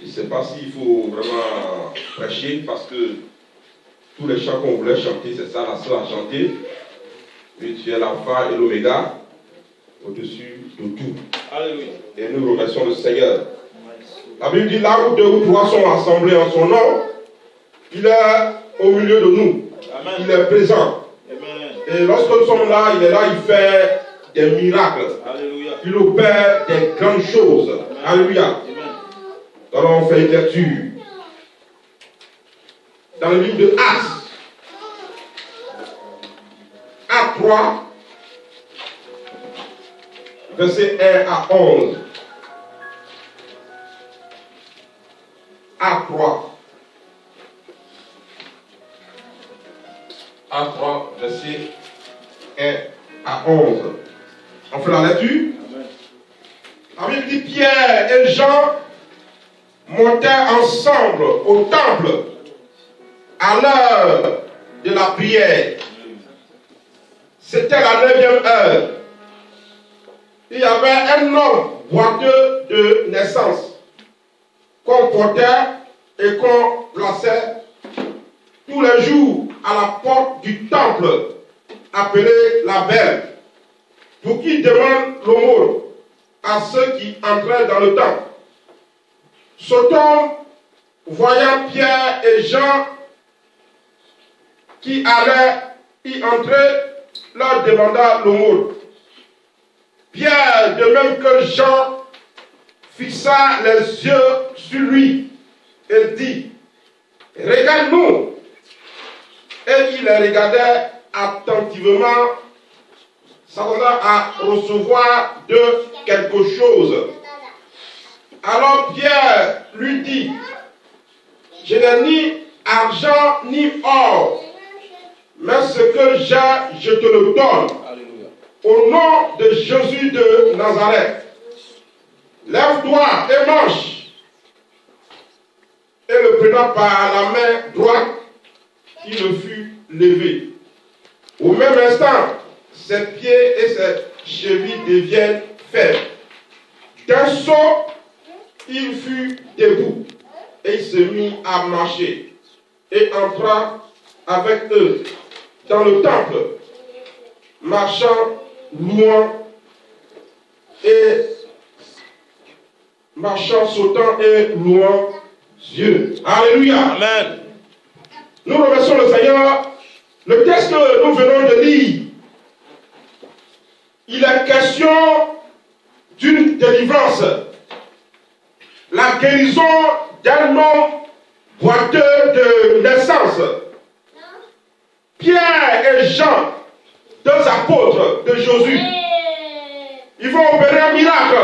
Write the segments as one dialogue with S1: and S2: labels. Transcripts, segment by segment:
S1: Je ne sais pas s'il faut vraiment prêcher parce que tous les chants qu'on voulait chanter, c'est ça la seule à chanter. Mais tu es l'alpha et l'oméga, au-dessus de tout.
S2: Alléluia.
S1: Et nous remercions le Seigneur. La Bible dit là où deux ou trois sont assemblés en son nom, il est au milieu de nous.
S2: Amen.
S1: Il est présent.
S2: Amen.
S1: Et lorsque nous sommes là, il est là, il fait des miracles.
S2: Alléluia.
S1: Il opère des grandes choses.
S2: Amen.
S1: Alléluia.
S2: Amen.
S1: Alors on fait une lecture. Dans le livre de Actes. Actes 3, verset 1 à 11. Actes 3. Actes 3, verset 1 à 11. On fait la lecture.
S2: Amen.
S1: La Bible dit Pierre et Jean montèrent ensemble au temple à l'heure de la prière. C'était la 9e heure. Il y avait un homme boiteux de naissance qu'on portait et qu'on plaçait tous les jours à la porte du temple appelé la Belle pour qu'il demande l'aumône à ceux qui entraient dans le temple. Cet homme, voyant Pierre et Jean qui allaient y entrer, leur demanda l'aumône. Pierre, de même que Jean, fixa les yeux sur lui et dit, regarde-nous. Et il les regardait attentivement, s'attendant à recevoir de quelque chose. Alors Pierre lui dit, je n'ai ni argent ni or, mais ce que j'ai, je te le donne.
S2: Alléluia.
S1: Au nom de Jésus de Nazareth, lève-toi et marche. Et le prenant par la main droite, il le fut levé. Au même instant, ses pieds et ses chevilles deviennent fermes. D'un saut, il fut debout et il se mit à marcher et entra avec eux dans le temple, marchant, louant et marchant, sautant et louant Dieu. Alléluia.
S2: Amen.
S1: Nous remercions le Seigneur. Le texte que nous venons de lire, il est question d'une délivrance. La guérison d'un homme boiteux de naissance. Pierre et Jean, deux apôtres de Jésus, ils vont opérer un miracle.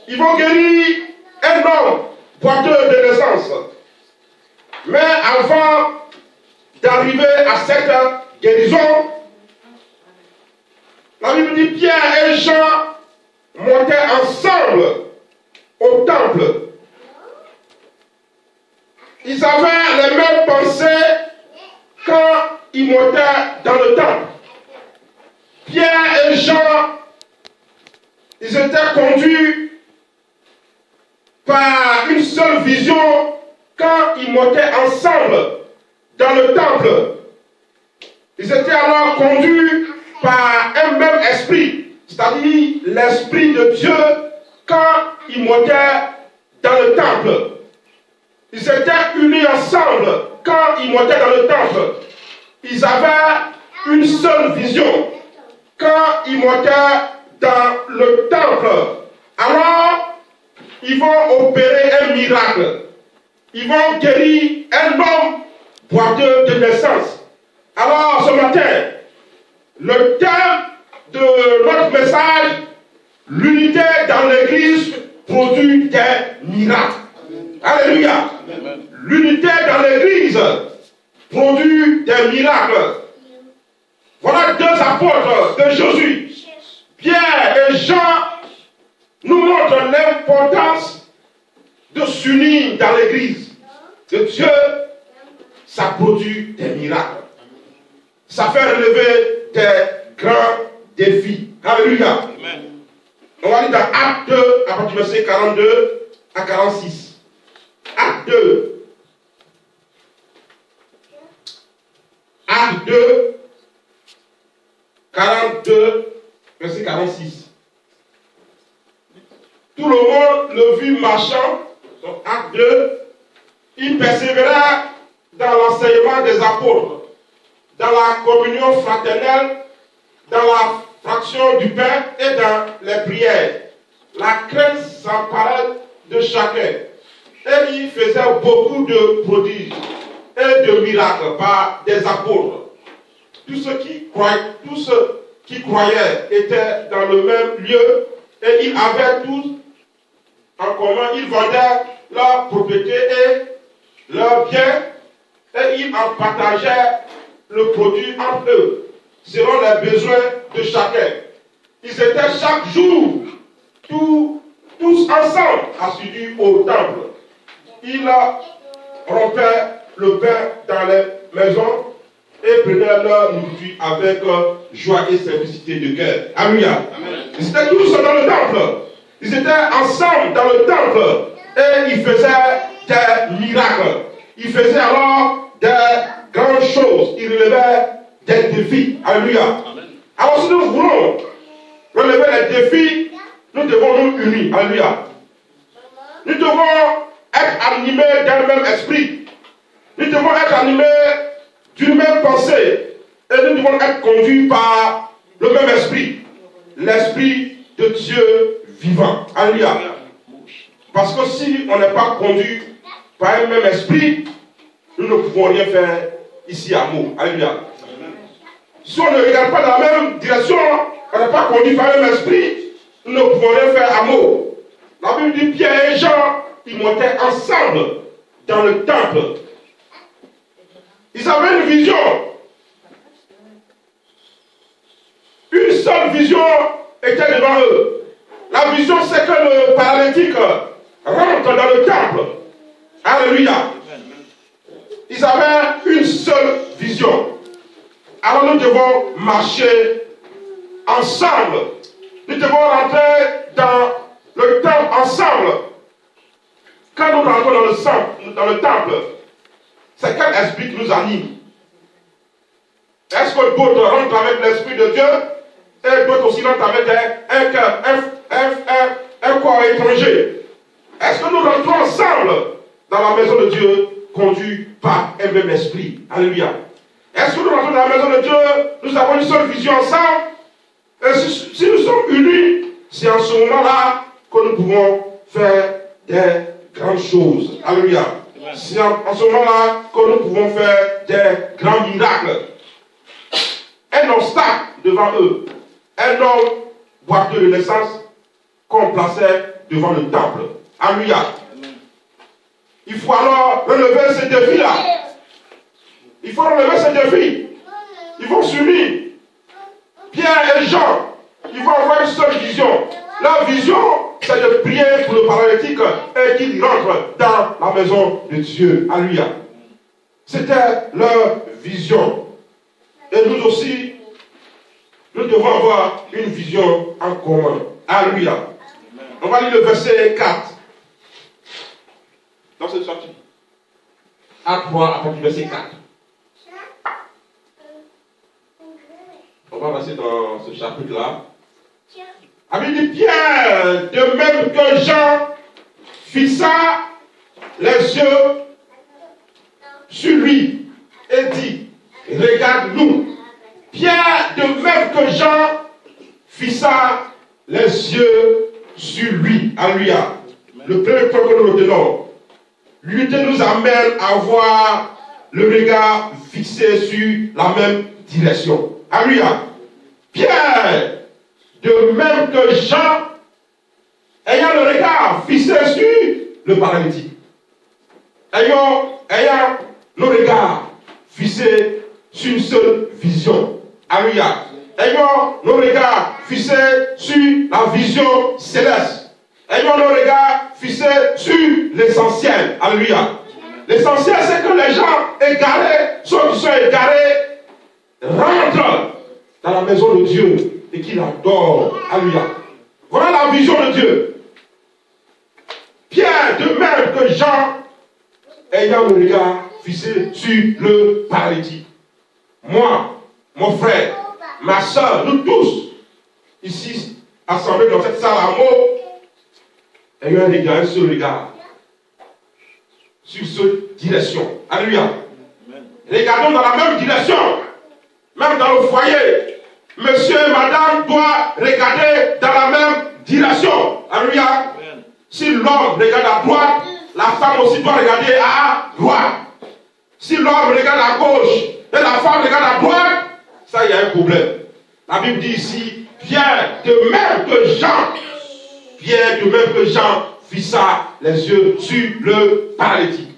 S1: Ils vont guérir un homme boiteux de naissance. Mais avant d'arriver à cette guérison, la Bible dit Pierre et Jean montaient ensemble au temple. Ils avaient les mêmes pensées quand ils montaient dans le temple. Pierre et Jean, ils étaient conduits par une seule vision quand ils montaient ensemble dans le temple. Ils étaient alors conduits par un même esprit, c'est-à-dire l'esprit de Dieu quand ils montaient dans le temple. Ils étaient unis ensemble quand ils montaient dans le temple. Ils avaient une seule vision quand ils montaient dans le temple. Alors, ils vont opérer un miracle. Ils vont guérir un homme boiteux de naissance. Alors, ce matin, le thème de notre message, l'unité dans l'église produit des miracles. Alléluia. L'unité dans l'église produit des miracles. Voilà deux apôtres de Jésus. Pierre et Jean nous montrent l'importance de s'unir dans l'église. Que Dieu, ça produit des miracles. Ça fait relever des grands défis. Alléluia.
S2: Amen.
S1: On va lire dans Actes 2, à partir du verset 42 à 46. Acte 2. Acte 2, 42, verset 46. Tout le monde le vit marchant, donc acte 2, il persévéra dans l'enseignement des apôtres, dans la communion fraternelle, dans la fraction du pain et dans les prières. La crainte s'emparait de chacun. Et il faisait beaucoup de prodiges et de miracles par des apôtres. Tous ceux qui croyaient étaient dans le même lieu et ils avaient tous en commun. Ils vendaient leurs propriétés et leurs biens et ils en partageaient le produit entre eux, selon les besoins de chacun. Ils étaient chaque jour tous ensemble assidus au temple. Ils rompaient le pain dans les maisons et prenaient leur nourriture avec joie et simplicité de cœur. Alléluia. Ils étaient tous dans le temple. Ils étaient ensemble dans le temple et ils faisaient des miracles. Ils faisaient alors des grandes choses. Ils relevaient des défis. Alléluia. Alors si nous voulons relever les défis, nous devons nous unir. Alléluia. Nous devons être animés d'un même esprit. Nous devons être animés d'une même pensée. Et nous devons être conduits par le même esprit. L'esprit de Dieu vivant. Alléluia. Parce que si on n'est pas conduit par un même esprit, nous ne pouvons rien faire ici à Meaux. Alléluia. Si on ne regarde pas dans la même direction, on n'est pas conduit par le même esprit, nous ne pouvons rien faire à Meaux. La Bible dit Pierre et Jean, ils montaient ensemble dans le temple. Ils avaient une vision. Une seule vision était devant eux. La vision, c'est que le paralytique rentre dans le temple. Alléluia. Ils avaient une seule vision. Alors nous devons marcher ensemble. Nous devons rentrer dans le temple ensemble. Quand nous rentrons dans le temple, c'est quel esprit qui nous anime? Est-ce que d'autres rentrent avec l'esprit de Dieu et d'autres aussi rentrent avec un corps étranger? Est-ce que nous rentrons ensemble dans la maison de Dieu conduits par un même esprit? Alléluia. Est-ce que nous rentrons dans la maison de Dieu, nous avons une seule vision ensemble? Et si nous sommes unis, c'est en ce moment-là que nous pouvons faire des grandes choses. Alléluia. C'est en ce moment-là que nous pouvons faire des grands miracles. Un obstacle devant eux. Un homme boiteux de naissance qu'on plaçait devant le temple. Alléluia. Il faut alors relever ce défi-là. Il faut relever ce défi. Ils vont s'unir. Pierre et Jean, ils vont avoir une seule vision. Leur vision, c'est de prier pour le paralytique et qu'il rentre dans la maison de Dieu. Alléluia. C'était leur vision. Et nous aussi, nous devons avoir une vision en commun. Alléluia. On va lire le verset 4. Dans cette sortie. Acte 3, à partir du verset 4. On va passer dans ce chapitre-là. Avec dit Pierre, de même que Jean fixa les yeux sur lui et dit, regarde-nous. Pierre, de même que Jean fixa les yeux sur lui. Alléluia. Le premier point que nous retenons, l'unité nous amène à avoir le regard fixé sur la même direction. Alléluia. Pierre, de même que Jean, ayant le regard fixé sur le paralytique. Ayant le regard fixé sur une seule vision. Alléluia. Ayant le regard fixé sur la vision céleste. Ayant le regard fixé sur l'essentiel. Alléluia. L'essentiel, c'est que les gens égarés, ceux qui sont égarés, rentrent dans la maison de Dieu et qu'il adore. Alléluia. Voilà la vision de Dieu. Pierre, de même que Jean, ayant le regard fixé sur le paralytique. Moi, mon frère, ma soeur, nous tous, ici, assemblés dans cette salle à mots, ayant un seul regard sur cette direction. Alléluia. Regardons dans la même direction, même dans le foyer. Monsieur et madame doivent regarder dans la même direction. Alléluia. Si l'homme regarde à droite, la femme aussi doit regarder à droite. Si l'homme regarde à gauche et la femme regarde à droite, ça, il y a un problème. La Bible dit ici, Pierre, de même que Jean fixa les yeux sur le paralytique.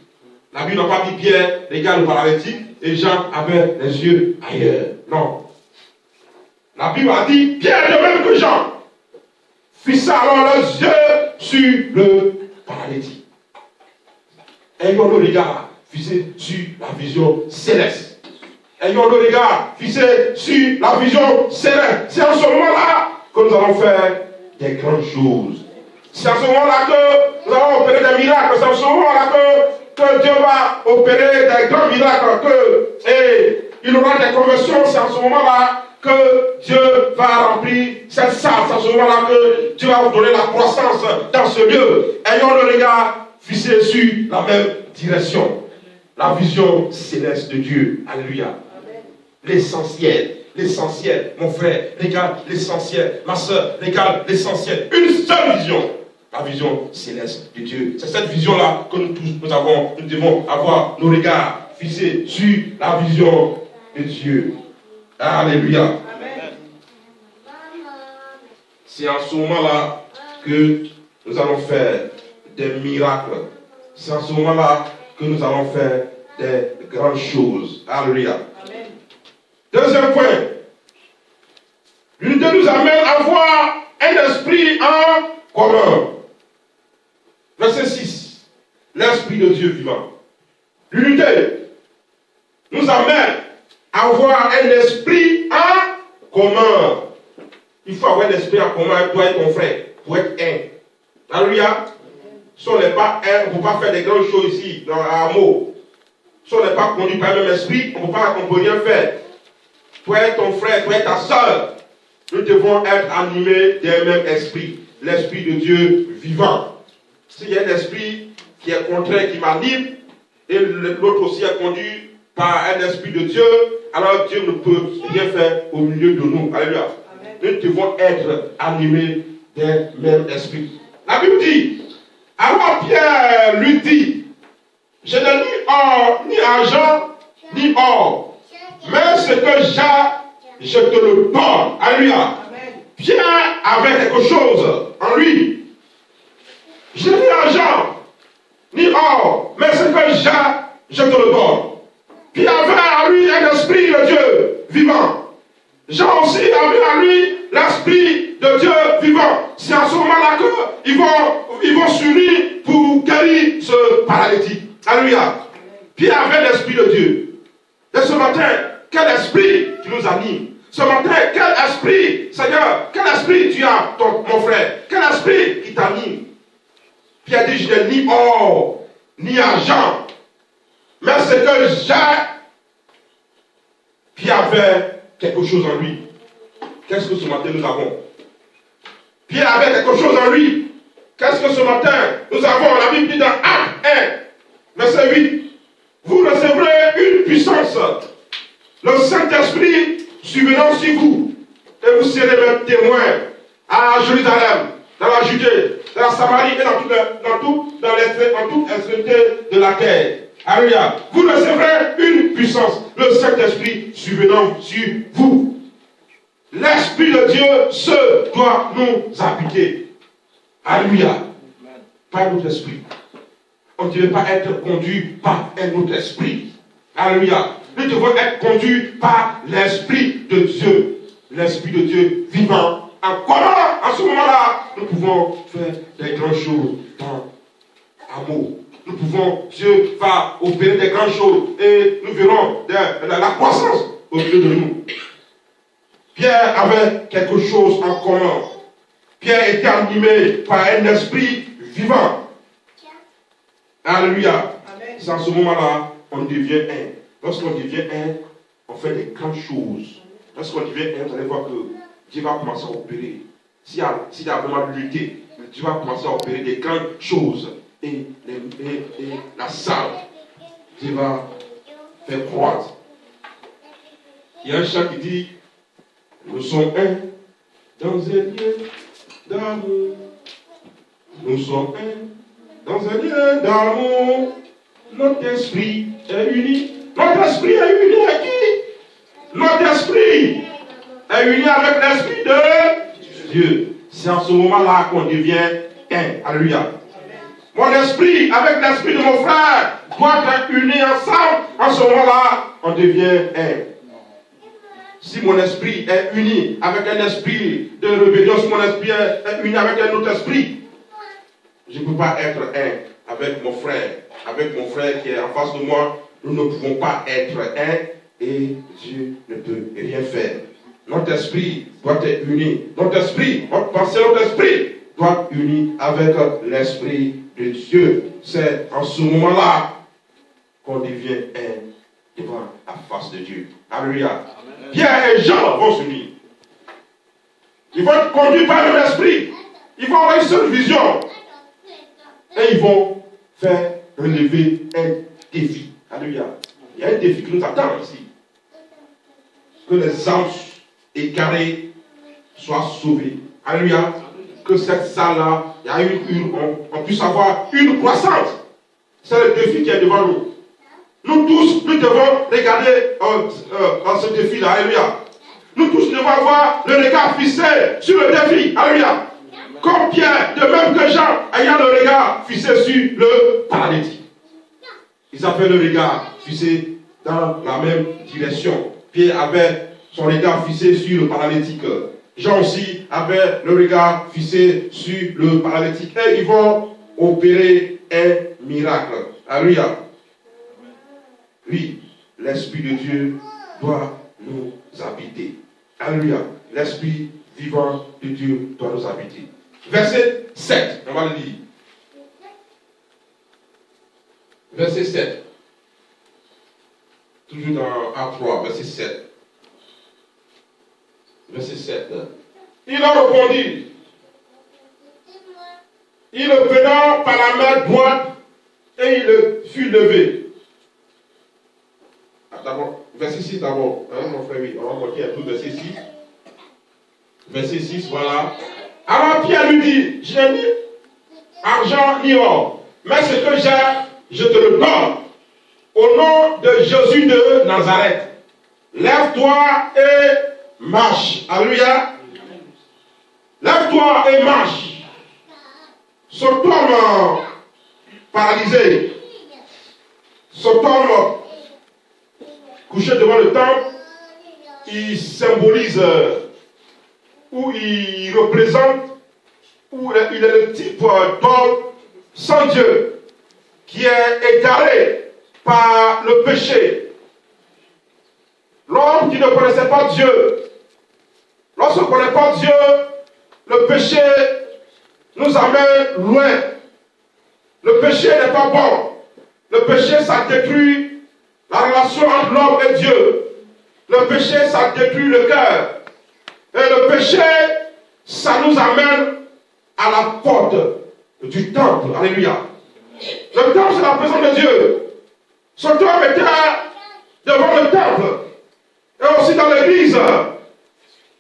S1: La Bible n'a pas dit Pierre regarde le paralytique et Jean avait les yeux ailleurs. Non. La Bible a dit Pierre, de même que Jean, fixa alors les yeux sur le paralytique. Ayons le regard fixé sur la vision céleste. Ayons le regard fixé sur la vision céleste. C'est en ce moment-là que nous allons faire des grandes choses. C'est en ce moment-là que nous allons opérer des miracles. C'est en ce moment-là que Dieu va opérer des grands miracles. Et il y aura des conversions. C'est en ce moment-là que Dieu va remplir cette salle. C'est en ce moment-là que Dieu va vous donner la croissance dans ce lieu. Ayons le regard fixé sur la même direction. La vision céleste de Dieu. Alléluia. L'essentiel, mon frère, regarde l'essentiel. Ma soeur, regarde l'essentiel. Une seule vision. La vision céleste de Dieu. C'est cette vision-là que nous tous, nous devons avoir nos regards fixés sur la vision de Dieu. Alléluia. Amen. C'est en ce moment-là que nous allons faire des miracles. C'est en ce moment-là que nous allons faire des grandes choses. Alléluia. Amen. Deuxième point. L'unité nous amène à avoir un esprit en commun. Verset 6. L'esprit de Dieu vivant. L'unité nous amène à avoir un esprit en commun. Il faut avoir un esprit en commun avec toi et ton frère pour être un. Alléluia. Si on n'est pas un, on ne peut pas faire des grandes choses ici, dans un mot. Si on n'est pas conduit par le même esprit, on ne peut rien faire. Toi et ton frère, toi et ta soeur, nous devons être animés d'un même esprit. L'esprit de Dieu vivant. S'il y a un esprit qui est contraire, qui m'anime, et l'autre aussi est conduit par un esprit de Dieu, alors Dieu ne peut rien faire au milieu de nous. Alléluia. Nous devons être animés d'un même esprit. La Bible dit, alors Pierre lui dit, je n'ai ni or, ni argent, ni or, mais ce que j'ai, je te le donne. Alléluia. Pierre avait quelque chose en lui. Je n'ai ni argent, ni or, mais ce que j'ai, je te le donne. Pierre avait en lui un esprit de Dieu vivant. Jean aussi avait en lui l'esprit de Dieu vivant. C'est à ce moment-là qu'ils vont s'unir pour guérir ce paralytique. Alléluia. Pierre avait l'esprit de Dieu. Et ce matin, quel esprit qui nous anime? Ce matin, quel esprit, Seigneur, quel esprit tu as, mon frère? Quel esprit qui t'anime? Pierre dit, je n'ai ni or, ni argent, mais ce que j'ai, Pierre avait quelque chose en lui. Qu'est-ce que ce matin nous avons? Pierre avait quelque chose en lui. Qu'est-ce que ce matin nous avons? La Bible dit dans Acte 1, verset 8, vous recevrez une puissance, le Saint-Esprit subvenant sur vous, et vous serez mes témoins à Jérusalem, dans la Judée, dans la Samarie et dans toute extrémité de la terre. Alléluia. Vous recevrez une puissance, le Saint-Esprit subvenant sur vous. L'Esprit de Dieu se doit nous habiter. Alléluia. Pas un autre esprit. On ne devait pas être conduit par un autre esprit. Alléluia. Nous devons être conduits par l'Esprit de Dieu. L'Esprit de Dieu vivant. En commun, à ce moment-là, nous pouvons faire des grandes choses dans l'amour. Nous pouvons, Dieu va opérer des grandes choses et nous verrons la croissance au milieu de nous. Pierre avait quelque chose en commun. Pierre était animé par un esprit vivant. Alléluia. Amen. c'est en ce moment-là qu'on devient un. Lorsqu'on devient un, on fait des grandes choses. Lorsqu'on devient un, vous allez voir que Dieu va commencer à opérer. S'il y a vraiment l'unité, Dieu va commencer à opérer des grandes choses. Et la salle, Dieu va faire croître. Il y a un chant qui dit, nous sommes un dans un lieu d'amour. Nous sommes un dans un lieu d'amour. Notre esprit est uni. Notre esprit est uni avec qui? Notre esprit est uni avec l'esprit de Dieu. C'est en ce moment-là qu'on devient un. Alléluia. Mon esprit avec l'esprit de mon frère doit être unis ensemble. En ce moment-là, on devient un. Si mon esprit est uni avec un esprit de rébellion, si mon esprit est uni avec un autre esprit, je ne peux pas être un avec mon frère qui est en face de moi. Nous ne pouvons pas être un et Dieu ne peut rien faire. Notre esprit doit être uni. Notre esprit, notre pensée, notre esprit doit être uni avec l'esprit de Dieu. C'est en ce moment-là qu'on devient un devant la face de Dieu. Alléluia. Pierre et Jean vont s'unir. Ils vont être conduits par le même esprit. Ils vont avoir une seule vision. Et ils vont faire relever un défi. Alléluia. Il y a un défi qui nous attend ici. Que les âmes égarées soient sauvées. Alléluia. Que cette salle-là, on puisse avoir une croissance. C'est le défi qui est devant nous. Nous tous, nous devons regarder ce défi-là. Alléluia. Nous tous devons avoir le regard fixé sur le défi. Alléluia. Comme Pierre, de même que Jean, ayant le regard fixé sur le paralytique. Ils avaient le regard fixé dans la même direction. Pierre avait son regard fixé sur le paralytique. Jean aussi avait le regard fixé sur le paralytique. Et ils vont opérer un miracle. Alléluia. Oui, l'Esprit de Dieu doit nous habiter. Alléluia. L'Esprit vivant de Dieu doit nous habiter. Verset 7, on va le lire. Verset 7. Toujours dans A3, verset 7. Verset 7. Il a répondu. Il le prenant par la main droite et il fut levé. D'abord, verset 6 d'abord. Hein, mon frère, oui, on va montrer un peu verset 6. Verset 6, voilà. Alors Pierre lui dit, je n'ai ni argent ni or, mais ce que j'ai, je te le donne. Au nom de Jésus de Nazareth, lève-toi et marche. Alléluia. Lève-toi et marche. Cet homme paralysé, cet homme couché devant le temple, il symbolise, ou il représente, ou il est le type d'homme sans Dieu, qui est égaré par le péché. L'homme qui ne connaissait pas Dieu. Lorsqu'on ne connaît pas Dieu, le péché nous amène loin. Le péché n'est pas bon. Le péché, ça détruit la relation entre l'homme et Dieu. Le péché, ça détruit le cœur. Et le péché, ça nous amène à la porte du temple. Alléluia. Le temple, c'est la présence de Dieu. Ce homme était devant le temple. Et aussi dans l'église.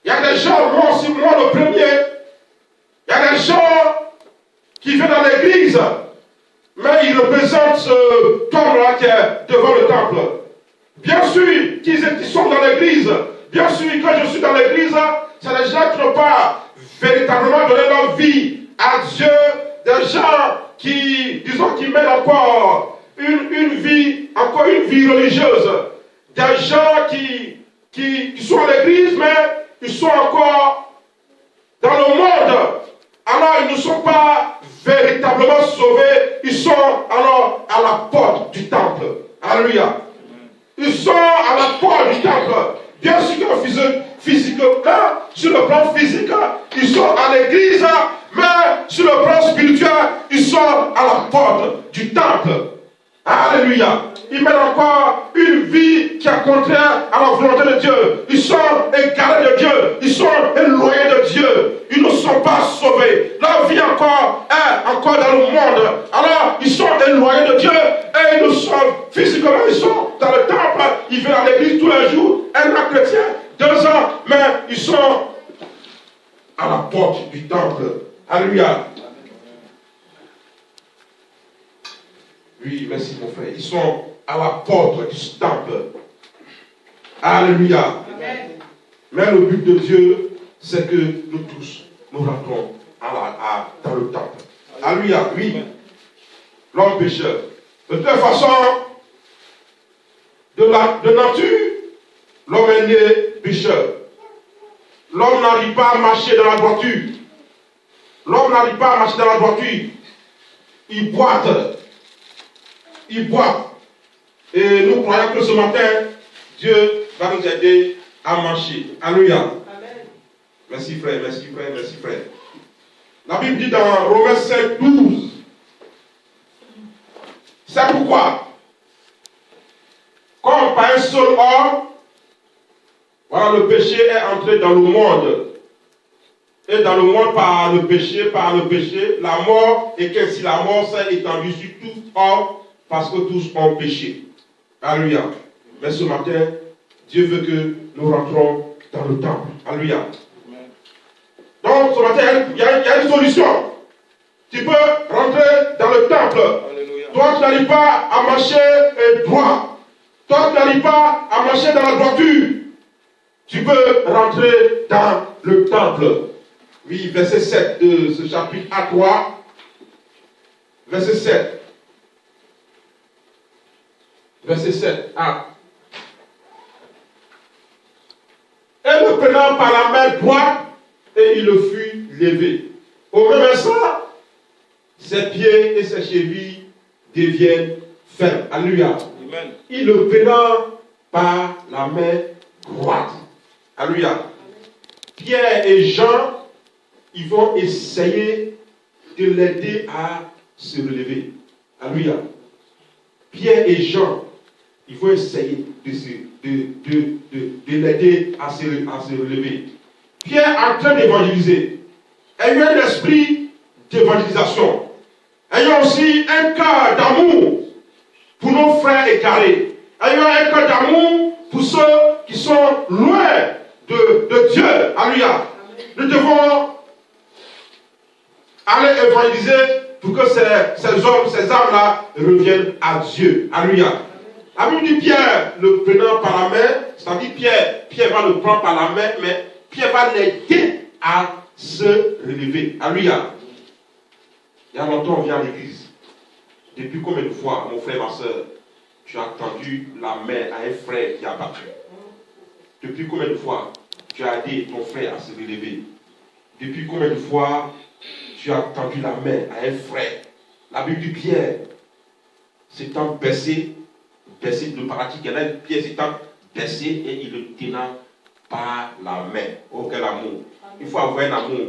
S1: Il y a des gens, moi aussi, moi le premier. Il y a des gens qui viennent dans l'église. Mais ils représentent ce homme-là qui est devant le temple. Bien sûr qu'ils sont dans l'église. Bien sûr, quand je suis dans l'église, c'est des gens qui n'ont pas véritablement donné leur vie à Dieu. Des gens qui, disons, qui mènent encore une vie religieuse. Des gens qui sont à l'église, mais ils sont encore dans le monde. Alors, ils ne sont pas véritablement sauvés. Ils sont alors à la porte du temple. Alléluia. Ils sont à la porte du temple. Bien sûr que physiquement, sur le plan physique, ils sont à l'église, mais sur le plan spirituel, ils sont à la porte du temple. Alléluia. Alléluia. Ils mènent encore une vie qui est contraire à la volonté de Dieu. Ils sont égarés de Dieu. Ils sont éloignés de Dieu. Ils ne sont pas sauvés. Leur vie encore est encore dans le monde. Alors, ils sont éloignés de Dieu et ils nous sauvent physiquement. Ils sont dans le temple. Ils viennent à l'église tous les jours. Un an chrétien, 2 ans, mais ils sont à la porte du temple. Alléluia. Oui, merci mon frère. Ils sont à la porte du temple. Alléluia. Amen. Mais le but de Dieu, c'est que nous tous, nous rentrons dans le temple. Alléluia. Oui. L'homme pécheur. De toute façon, de nature, l'homme est né pécheur. L'homme n'arrive pas à marcher dans la droiture. L'homme n'arrive pas à marcher dans la droiture. Il boite. Il boite. Et nous croyons que ce matin, Dieu va nous aider à marcher. Alléluia. Amen. Merci frère, merci frère, merci frère. La Bible dit dans Romains 5, 12. C'est pourquoi, comme par un seul homme, voilà, le péché est entré dans le monde. Et dans le monde, par le péché, la mort, et qu'ainsi la mort s'est étendue sur tous hommes, parce que tous ont péché. Alléluia. Mais ce matin, Dieu veut que nous rentrons dans le temple. Alléluia. Donc, ce matin, il y a une solution. Tu peux rentrer dans le temple. Alléluia. Toi, tu n'arrives pas à marcher droit. Toi, tu n'arrives pas à marcher dans la droiture. Tu peux rentrer dans le temple. Oui, verset 7 de ce chapitre A3. Verset 7. Verset 7. Ah. Et le prenant par la main droite, et il le fut levé. Au même instant, ses pieds et ses chevilles deviennent fermes. Alléluia. Amen. Il le prenant par la main droite. Alléluia. Pierre et Jean, ils vont essayer de l'aider à se relever. Alléluia. Pierre et Jean, ils vont essayer de l'aider à se relever. Pierre est en train d'évangéliser. Ayant un esprit d'évangélisation. Ayant aussi un cœur d'amour pour nos frères égarés. Ayant un cœur d'amour pour ceux qui sont loin de Dieu. Alléluia. Nous devons aller évangéliser pour que ces hommes, ces âmes-là reviennent à Dieu. Alléluia. La Bible dit Pierre le prenant par la main, c'est-à-dire Pierre va le prendre par la main, mais Pierre va l'aider à se relever. Alléluia. Il y a longtemps, on vient à l'église. Depuis combien de fois, mon frère, ma soeur, tu as tendu la main à un frère qui a battu? Depuis combien de fois tu as aidé ton frère à se relever? Depuis combien de fois tu as tendu la main à un frère? La Bible dit Pierre s'étant baissé de pratique, Pierre s'étant baissé et il le tenant par la main. Oh, quel amour! Il faut avoir un amour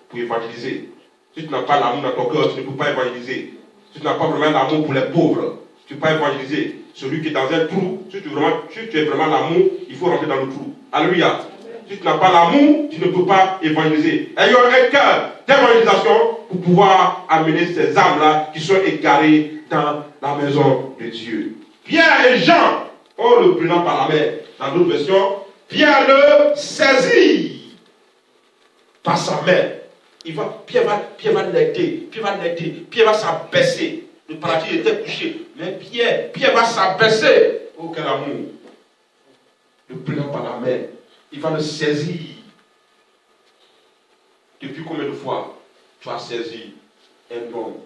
S1: pour évangéliser. Si tu n'as pas l'amour dans ton cœur, tu ne peux pas évangéliser. Si tu n'as pas vraiment l'amour pour les pauvres, tu ne peux pas évangéliser. Celui qui est dans un trou, si tu es vraiment l'amour, il faut rentrer dans le trou. Alléluia. Si tu n'as pas l'amour, tu ne peux pas évangéliser. Ayons un cœur d'évangélisation pour pouvoir amener ces âmes-là qui sont égarées dans la maison de Dieu. Pierre et Jean, on le prenant par la main. Dans d'autres versions, Pierre le saisit par sa main. Pierre va l'aider. Pierre va s'abaisser. Le paradis était couché. Mais Pierre va s'abaisser. Oh, quel amour. Le prenant par la main. Il va le saisir. Depuis combien de fois tu as saisi un homme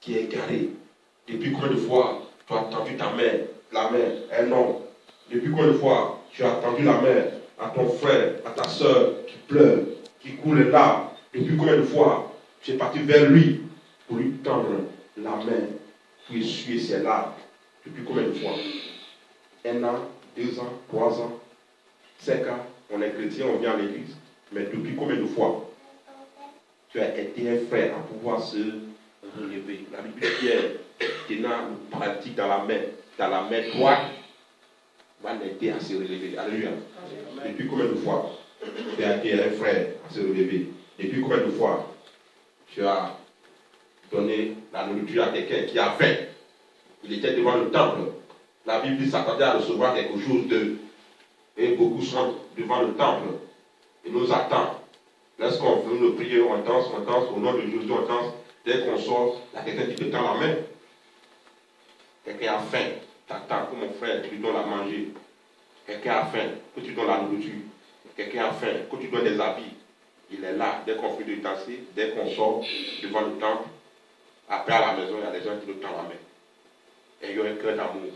S1: qui est égaré? Depuis combien de fois tu as tendu la main à un homme? Depuis combien de fois tu as tendu la main à ton frère, à ta soeur qui pleure, qui coule les larmes? Depuis combien de fois tu es parti vers lui pour lui tendre la main, pour essuyer ses larmes? Depuis combien de fois? 1 an, 2 ans, 3 ans, 5 ans, on est chrétien, on vient à l'église. Mais depuis combien de fois tu as aidé un frère à pouvoir se relever? La Bible dit Pierre tenant le paralytique dans la main droite, va l'aider à se relever. Alléluia. Depuis combien de fois tu as aidé un frère à se relever? Depuis combien de fois tu as donné la nourriture à quelqu'un qui a faim? Il était devant le temple. La Bible dit s'attendait à recevoir quelque chose d'eux. Et beaucoup sont devant le temple. Ils nous attendent. Lorsqu'on fait nos prières, on danse, au nom de Jésus, on danse. Dès qu'on sort, il y a quelqu'un qui te tend la main. Quelqu'un a faim, t'attends que mon frère, tu lui donnes à manger. Quelqu'un a faim, que tu donnes la nourriture. Quelqu'un a faim, que tu donnes des habits. Il est là, dès qu'on finit de danser, dès qu'on sort devant le temple, après à la maison, il y a des gens qui nous tendent la main. Ayons un cœur d'amour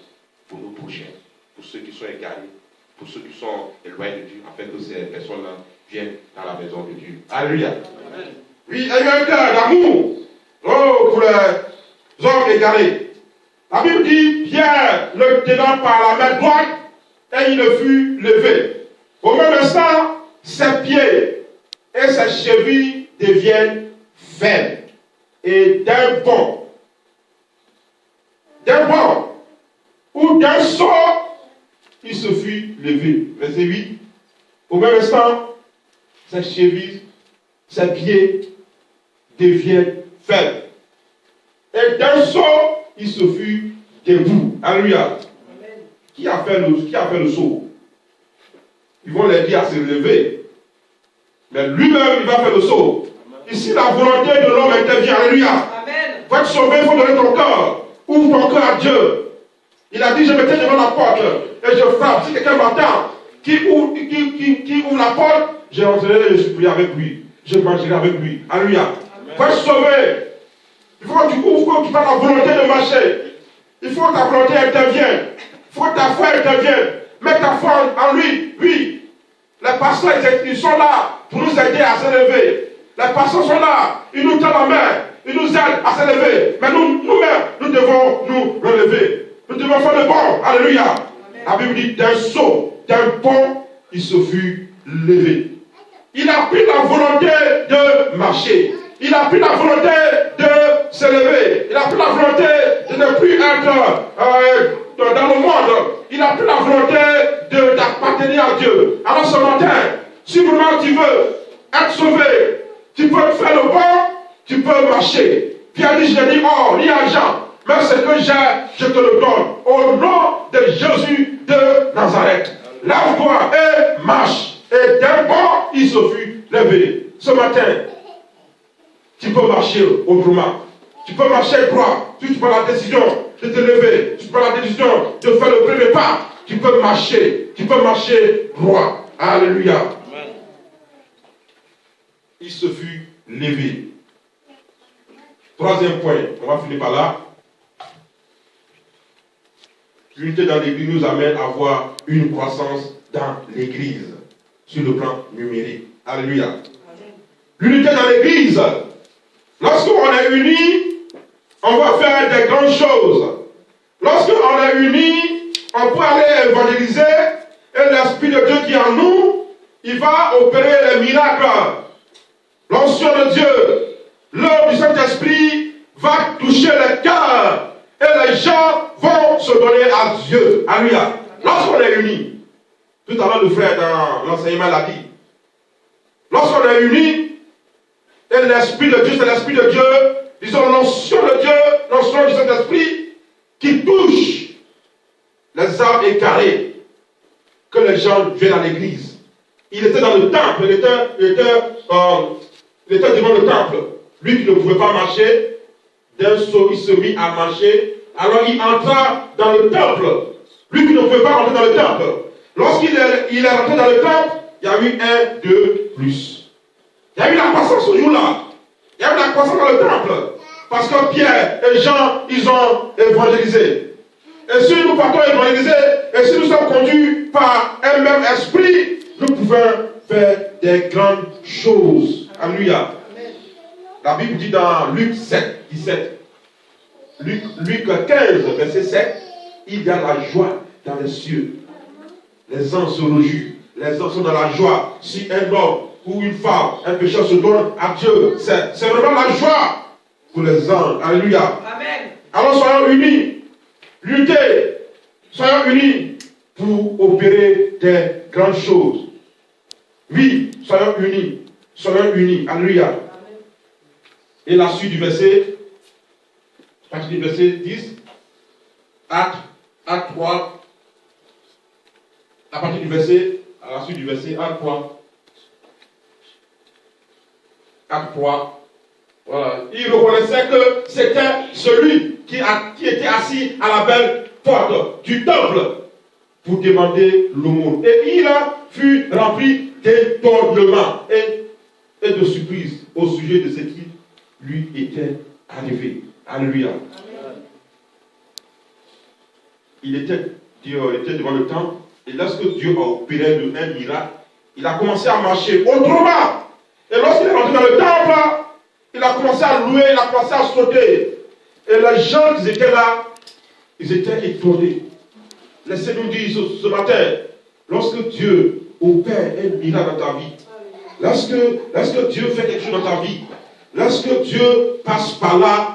S1: pour nos prochains, pour ceux qui sont égarés, pour ceux qui sont éloignés de Dieu, afin que ces personnes-là viennent dans la maison de Dieu. Alléluia. Amen. Oui, ayons un cœur d'amour pour les hommes égarés. La Bible dit, Pierre le tenant par la main droite, et il ne fut levé. Au même instant, ses pieds et ses chevilles deviennent fermes. Et d'un bond ou d'un saut, il se fut levé. Verset 8. Au même instant, ses chevilles, ses pieds deviennent fermes. Et d'un saut, il se fut debout. Alléluia. Qui a fait le saut? Ils vont l'aider à se lever. Mais lui-même, il va faire le saut. Ici, la volonté de l'homme intervient. Alléluia. Pour être sauvé, il faut donner ton cœur. Ouvre ton cœur à Dieu. Il a dit, je me tiens devant la porte et je frappe. Si quelqu'un m'attend, qui ouvre la porte, je rentrerai et je supplierai avec lui. Je mangerai avec lui. Alléluia. Pour être sauvé, il faut que tu ouvres, que tu fasses la volonté de marcher. Il faut que ta volonté intervienne. Il faut que ta foi intervienne. Mets ta foi en lui. Oui. Les pasteurs, ils sont là pour nous aider à se lever. Les pasteurs sont là. Ils nous tendent la main. Ils nous aident à se lever. Mais nous-mêmes, nous devons nous relever. Nous devons faire le bon. Alléluia. Amen. La Bible dit d'un saut, d'un bond, il se fut levé. Il a pris la volonté de marcher. Il a pris la volonté de se lever. Il a pris la volonté de ne plus être dans le monde. Il a pris la volonté d'appartenir à Dieu. Alors ce matin, si vraiment tu veux être sauvé, tu peux faire le bon, tu peux marcher. Pierre dit, je n'ai ni or, ni argent, mais ce que j'ai, je te le donne. Au nom de Jésus de Nazareth. Lève-toi et marche. Et d'un bond, il se fut levé. Ce matin, tu peux marcher autrement. Tu peux marcher droit. Tu prends la décision de te lever. Tu prends la décision de faire le premier pas. Tu peux marcher. Tu peux marcher droit. Alléluia. Amen. Il se fut levé. Troisième point. On va finir par là. L'unité dans l'église nous amène à avoir une croissance dans l'église. Sur le plan numérique. Alléluia. Amen. L'unité dans l'église. Lorsqu'on est unis, on va faire des grandes choses. Lorsqu'on est unis, on peut aller évangéliser et l'Esprit de Dieu qui est en nous, il va opérer les miracles. L'onction de Dieu, l'œuvre du Saint-Esprit va toucher les cœurs et les gens vont se donner à Dieu. Alléluia. Lorsqu'on est unis, tout à l'heure le frère dans l'enseignement l'a dit, lorsqu'on est unis, et l'Esprit de Dieu, c'est l'Esprit de Dieu, disons l'onction de Dieu, l'onction du Saint-Esprit, qui touche les âmes égarées, que les gens viennent à l'église. Il était dans le temple, il était devant le temple. Lui qui ne pouvait pas marcher, d'un saut, il se mit à marcher, alors il entra dans le temple. Lui qui ne pouvait pas rentrer dans le temple. Lorsqu'il est rentré dans le temple, il y a eu 1, 2, plus. Il y a eu la croissance ce jour-là. Il y a eu la croissance dans le temple. Parce que Pierre et Jean, ils ont évangélisé. Et si nous partons évangéliser, et si nous sommes conduits par un même esprit, nous pouvons faire des grandes choses. Alléluia. La Bible dit dans Luc 7, 17, Luc 15, verset 7, il y a la joie dans les cieux. Les anges se réjouissent. Les anges sont dans la joie. Si un homme ou une femme, un pécheur se donne à Dieu, c'est vraiment la joie pour les anges. Alléluia. Amen. Alors soyons unis, luttez, soyons unis pour opérer des grandes choses. Oui, soyons unis, alléluia. Et la suite du verset, à partir du verset 10, Acte 3, à partir du verset, à la suite du verset, Acte 3, voilà. Il reconnaissait que c'était celui qui était assis à la belle porte du temple pour demander l'aumône. Et il fut rempli d'étonnement et de surprise au sujet de ce qui lui était arrivé. Alléluia. Il était devant le temple, et lorsque Dieu a opéré un miracle, il a commencé à marcher autrement. Et lorsqu'il est rentré dans le temple, il a commencé à louer, il a commencé à sauter. Et les gens qui étaient là, ils étaient étonnés. Laissez-nous dire ce matin, lorsque Dieu opère un miracle dans ta vie, lorsque Dieu fait quelque chose dans ta vie, lorsque Dieu passe par là,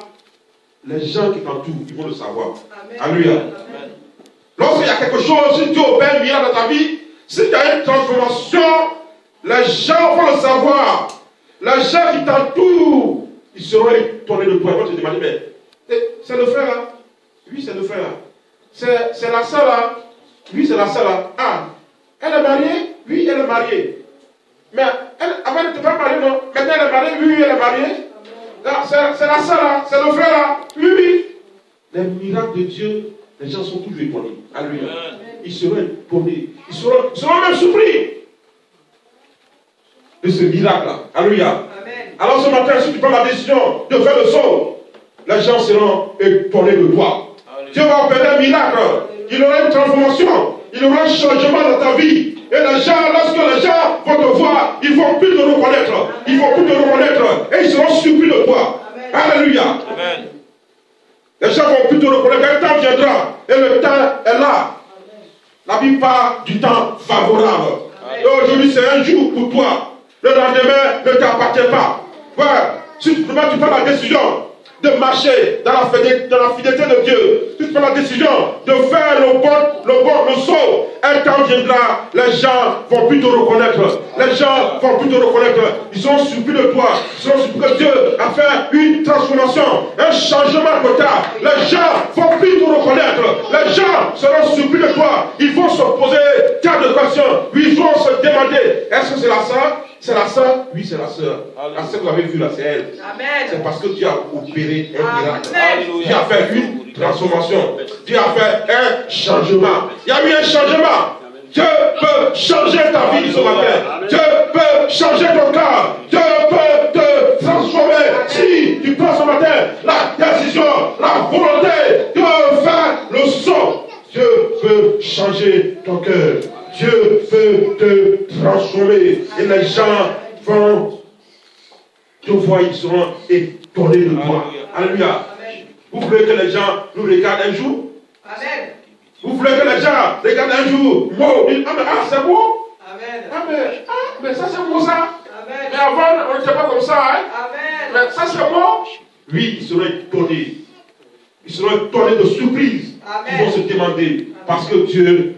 S1: les gens qui t'entourent, ils vont le savoir. Amen. Alléluia. Lorsqu'il y a quelque chose, si Dieu opère un miracle dans ta vie, si tu as une transformation, les gens vont le savoir. Les gens qui t'entourent, ils seront étonnés de toi. Ils vont te demander, mais c'est le frère là? Oui, c'est le frère là. C'est la soeur là? Oui, c'est la soeur là. Ah, elle est mariée? Oui, elle est mariée. Mais avant, elle n'était pas mariée, non? Maintenant, elle est mariée? Oui, elle est mariée. C'est la soeur là? C'est le frère là? Oui, oui. Les miracles de Dieu, les gens sont toujours étonnés. Alléluia. Ils seront étonnés. Ils seront même surpris de ce miracle-là. Alléluia. Alors ce matin, si tu prends la décision de faire le saut, les gens seront étonnés de toi. Alléluia. Dieu va opérer un miracle. Il y aura une transformation. Il y aura un changement dans ta vie. Et les gens, lorsque les gens vont te voir, ils ne vont plus te reconnaître. Ils ne vont plus te reconnaître. Et ils seront surpris de toi. Amen. Alléluia. Amen. Les gens ne vont plus te reconnaître. Un temps viendra. Et le temps est là. La Bible parle du temps favorable. Et aujourd'hui, c'est un jour pour toi. Le lendemain ne t'appartient pas. Ouais. Si tu prends la décision de marcher dans la fidélité de Dieu, si tu prends la décision de faire le saut, un temps viendra, les gens vont plus te reconnaître. Les gens vont plus te reconnaître. Ils sont surpris de toi. Ils sont surpris que Dieu a fait une transformation, un changement total. Les gens vont plus te reconnaître. Les gens seront surpris de toi. Ils vont se poser tas de questions. Ils vont se demander, est-ce que c'est la sœur? C'est la sœur? Oui, c'est la sœur. La sœur que vous avez vue là, c'est elle. Amen. C'est parce que Dieu a opéré un miracle. Dieu a fait une transformation. Dieu a fait un changement. Il y a eu un changement. Dieu peut changer ta vie ce matin. Dieu peut changer ton cœur. Dieu peut te transformer. Si tu prends ce matin la décision, la volonté de faire le saut, Dieu peut changer ton cœur. Dieu veut te transformer. Et les gens vont te voir, ils seront étonnés de toi. Alléluia. Vous voulez que les gens nous regardent un jour? Amen. Vous voulez que les gens regardent un jour? Wow, c'est beau? Amen. Mais ça c'est beau ça? Amen. Mais avant, on n'était pas comme ça. Hein? Amen. Mais ça c'est beau? Oui, ils seront étonnés. Ils seront étonnés de surprise. Amen. Ils vont se demander, parce que Dieu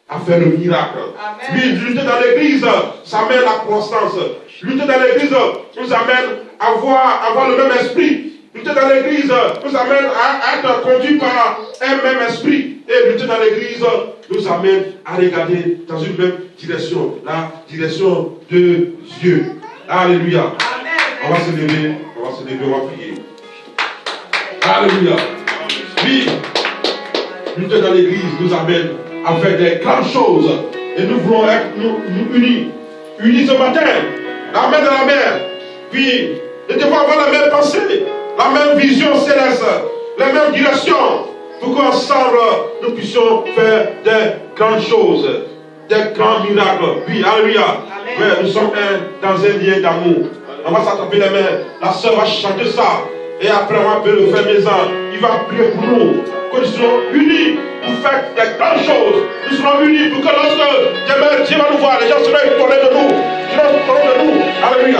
S1: a fait le miracle. Amen. Oui, lutter dans l'église, ça amène la constance. Lutter dans l'église nous amène à avoir le même esprit. Lutter dans l'église nous amène à être conduit par un même esprit. Et lutter dans l'église nous amène à regarder dans une même direction, la direction de Dieu. Alléluia. Amen. On va se lever, on va prier. Alléluia. Oui, lutter dans l'église nous amène à faire des grandes choses. Et nous voulons être nous unis ce matin, la main dans la main. Puis, nous devons avoir la même pensée, la même vision céleste, la même direction, pour qu'ensemble nous puissions faire des grandes choses, des grands miracles. Oui, alléluia. Oui, nous sommes dans un lien d'amour. On va s'attraper les mains. La sœur va chanter ça. Et après, on va appeler le frère Maison. Il va prier pour nous. Que nous soyons unis pour faire des grandes choses. Nous serons unis pour que lorsque demain Dieu va nous voir, les gens seront étonnés de nous. Les gens seront étonnés de nous. Alléluia.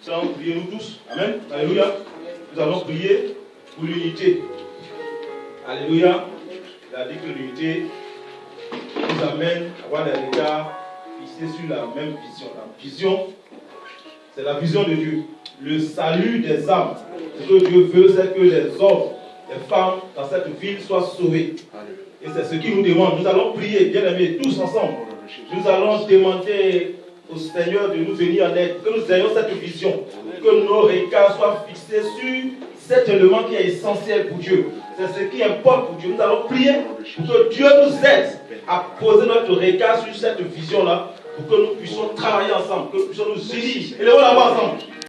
S2: Nous allons prier nous tous. Amen. Alléluia. Nous allons prier pour l'unité. Alléluia. Il a dit que l'unité nous amène à avoir des regards fixés sur la même vision. La vision, c'est la vision de Dieu. Le salut des âmes. Ce que Dieu veut, c'est que les hommes, les femmes dans cette ville soient sauvés. Et c'est ce qu'il nous demande. Nous allons prier, bien aimés, tous ensemble. Nous allons demander au Seigneur de nous venir en aide, que nous ayons cette vision, que nos regards soient fixés sur cet élément qui est essentiel pour Dieu. C'est ce qui importe pour Dieu. Nous allons prier pour que Dieu nous aide à poser notre regard sur cette vision-là, pour que nous puissions travailler ensemble, que nous puissions nous unir. Élevons la voix ensemble.